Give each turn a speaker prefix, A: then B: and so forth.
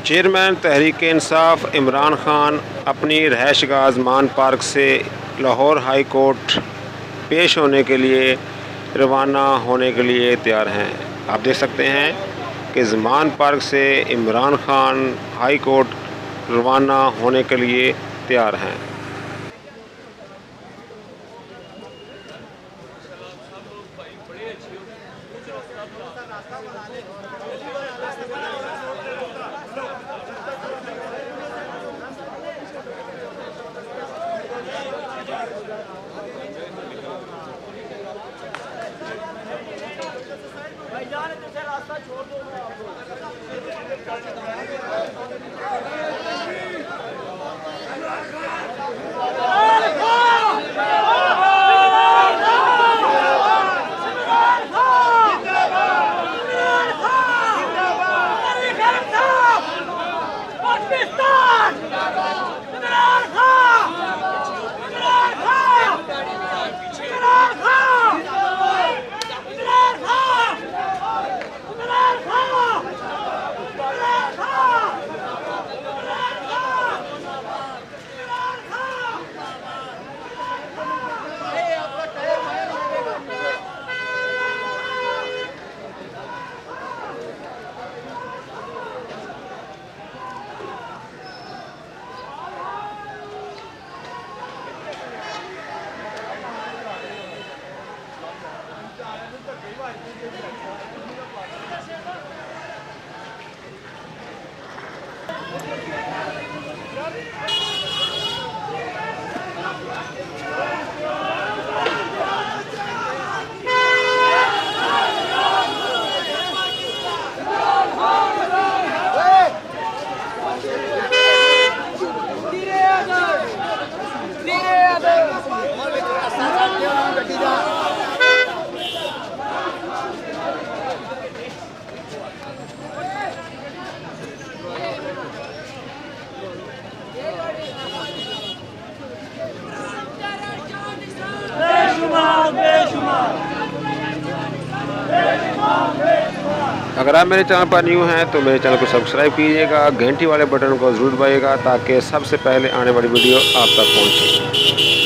A: Chairman Tehreek Insaf Imran Khan अपनी रहायशगाह अज़मान park से Lahore high court पेश होने के लिए रवाना होने के लिए तैयार हैं। आप देख सकते हैं कि अज़मान पार्क से इमरान खान हाई कोर्ट रवाना होने के लिए तैयार हैं।
B: रास्ता छोड़ दो।
A: अगर आप मेरे चैनल पर न्यू हैं तो मेरे चैनल को सब्सक्राइब कीजिएगा, घंटी वाले बटन को ज़रूर दबाइएगा ताकि सबसे पहले आने वाली वीडियो आप तक पहुंचे।